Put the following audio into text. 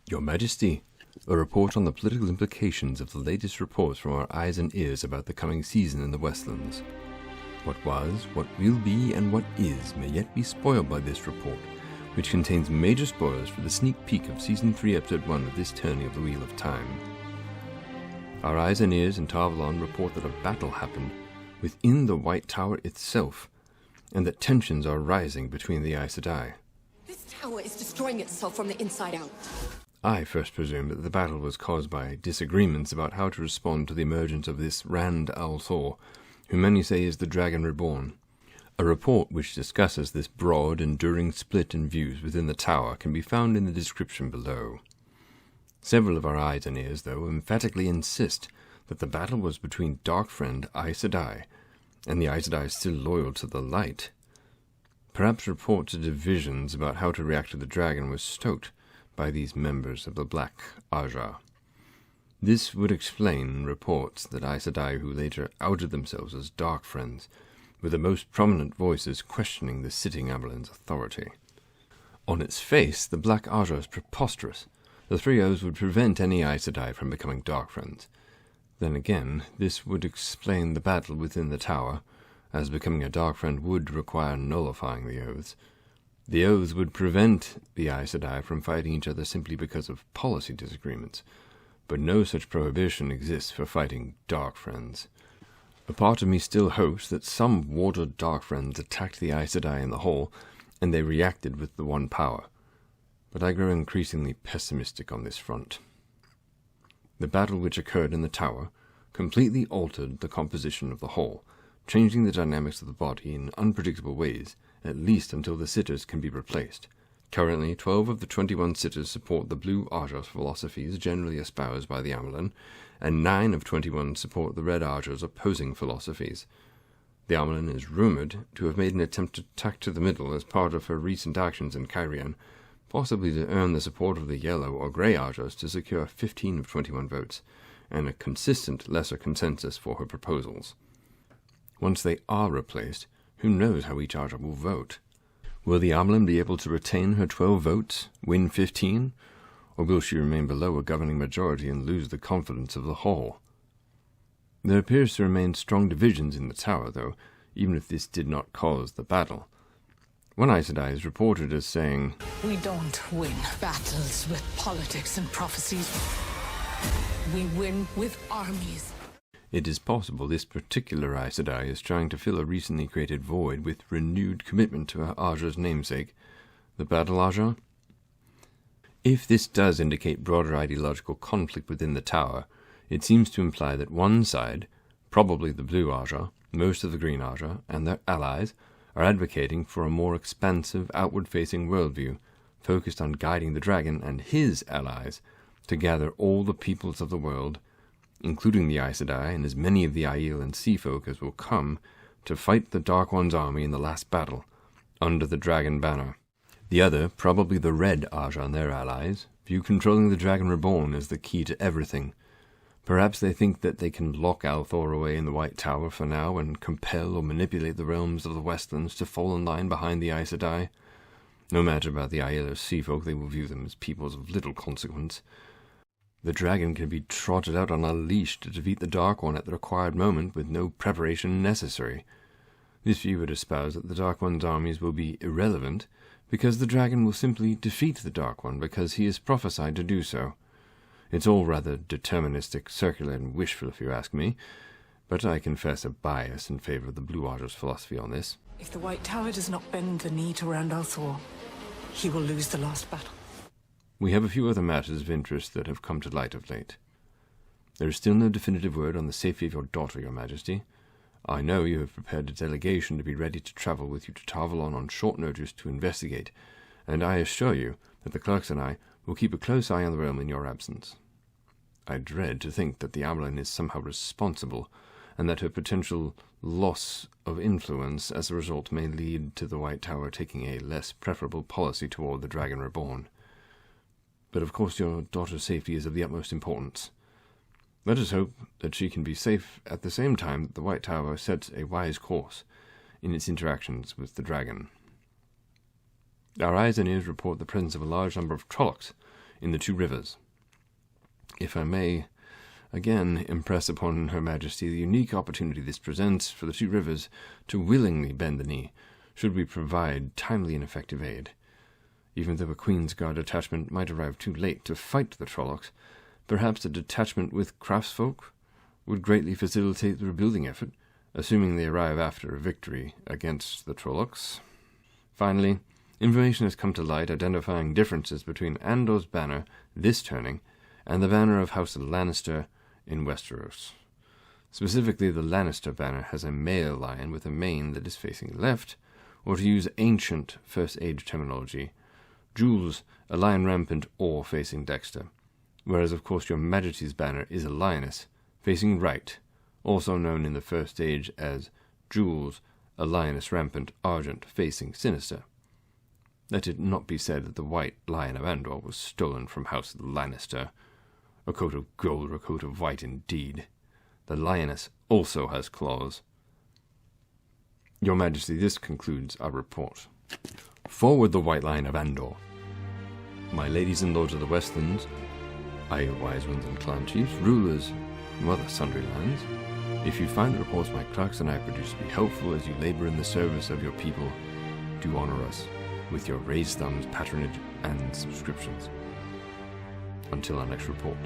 Your Majesty, a report on the political implications of the latest reports from our eyes and ears about the coming season in the Westlands. What was, what will be, and what is may yet be spoiled by this report, which contains major spoilers for the sneak peek of Season 3, Episode 1 of this turning of the Wheel of Time. Our eyes and ears in Tar Valon report that a battle happened within the White Tower itself, and that tensions are rising between the Aes Sedai. This tower is destroying itself from the inside out. I first presumed that the battle was caused by disagreements about how to respond to the emergence of this Rand al'Thor, who many say is the Dragon Reborn. A report which discusses this broad, enduring split in views within the tower can be found in the description below. Several of our eyes and ears, though, emphatically insist that the battle was between dark friend Aes Sedai, and the Aes Sedai is still loyal to the light. Perhaps reports of divisions about how to react to the dragon was stoked by these members of the Black Ajah. This would explain reports that Aes Sedai, who later outed themselves as dark friends, were the most prominent voices questioning the sitting Amyrlin's authority. On its face, the Black Ajah is preposterous. The three oaths would prevent any Aes Sedai from becoming dark friends. Then again, this would explain the battle within the tower, as becoming a dark friend would require nullifying the oaths. The oaths would prevent the Aes Sedai from fighting each other simply because of policy disagreements, but no such prohibition exists for fighting dark friends. A part of me still hopes that some watered dark friends attacked the Aes Sedai in the hall, and they reacted with the one power, but I grow increasingly pessimistic on this front. The battle which occurred in the tower completely altered the composition of the hall, changing the dynamics of the body in unpredictable ways, at least until the sitters can be replaced. Currently, 12 of the 21 sitters support the Blue Ajahs philosophies generally espoused by the Amyrlin, and 9 of 21 support the Red Ajahs' opposing philosophies. The Amyrlin is rumoured to have made an attempt to tack to the middle as part of her recent actions in Cairhien, possibly to earn the support of the Yellow or Grey Ajahs to secure 15 of 21 votes, and a consistent lesser consensus for her proposals. Once they are replaced, who knows how each Ajah will vote? Will the Amyrlin be able to retain her 12 votes, win 15, or will she remain below a governing majority and lose the confidence of the hall? There appears to remain strong divisions in the tower, though, even if this did not cause the battle. One Aes Sedai is reported as saying, "We don't win battles with politics and prophecies. We win with armies." It is possible this particular Aes Sedai is trying to fill a recently created void with renewed commitment to her Ajah's namesake, the Battle Ajah. If this does indicate broader ideological conflict within the tower, it seems to imply that one side, probably the Blue Ajah, most of the Green Ajah, and their allies, are advocating for a more expansive, outward-facing worldview, focused on guiding the dragon and his allies to gather all the peoples of the world, including the Aes Sedai and as many of the Aiel and Sea Folk as will come, to fight the Dark One's army in the last battle, under the Dragon banner. The other, probably the Red Ajah and their allies, view controlling the Dragon Reborn as the key to everything. Perhaps they think that they can lock al'Thor away in the White Tower for now and compel or manipulate the realms of the Westlands to fall in line behind the Aes Sedai. No matter about the Aiel or Sea Folk, they will view them as peoples of little consequence. The dragon can be trotted out on a leash to defeat the Dark One at the required moment with no preparation necessary. This view would espouse that the Dark One's armies will be irrelevant because the dragon will simply defeat the Dark One because he is prophesied to do so. It's all rather deterministic, circular, and wishful if you ask me, but I confess a bias in favor of the Blue Ajah's philosophy on this. If the White Tower does not bend the knee to Rand al'Thor, he will lose the last battle. We have a few other matters of interest that have come to light of late. There is still no definitive word on the safety of your daughter, Your Majesty. I know you have prepared a delegation to be ready to travel with you to Tar Valon on short notice to investigate, and I assure you that the clerks and I will keep a close eye on the realm in your absence. I dread to think that the Amyrlin is somehow responsible, and that her potential loss of influence as a result may lead to the White Tower taking a less preferable policy toward the Dragon Reborn. But of course your daughter's safety is of the utmost importance. Let us hope that she can be safe at the same time that the White Tower sets a wise course in its interactions with the dragon. Our eyes and ears report the presence of a large number of Trollocs in the two rivers. If I may again impress upon Her Majesty the unique opportunity this presents for the two rivers to willingly bend the knee, should we provide timely and effective aid. Even though a Queen's Guard detachment might arrive too late to fight the Trollocs, perhaps a detachment with craftsfolk would greatly facilitate the rebuilding effort, assuming they arrive after a victory against the Trollocs. Finally, information has come to light identifying differences between Andor's banner, this turning, and the banner of House Lannister in Westeros. Specifically, the Lannister banner has a male lion with a mane that is facing left, or to use ancient First Age terminology, Jules, a lion rampant or facing dexter, whereas of course your Majesty's banner is a lioness, facing right, also known in the First Age as Jules, a lioness rampant argent facing sinister. Let it not be said that the white lion of Andor was stolen from House Lannister. A coat of gold or a coat of white indeed. The lioness also has claws. Your Majesty, this concludes our report. Forward the white lion of Andor. My ladies and lords of the Westlands, aye, wise ones and clan chiefs, rulers from other sundry lands, if you find the reports my clerks and I produce to be helpful as you labor in the service of your people, do honor us with your raised thumbs, patronage, and subscriptions. Until our next report.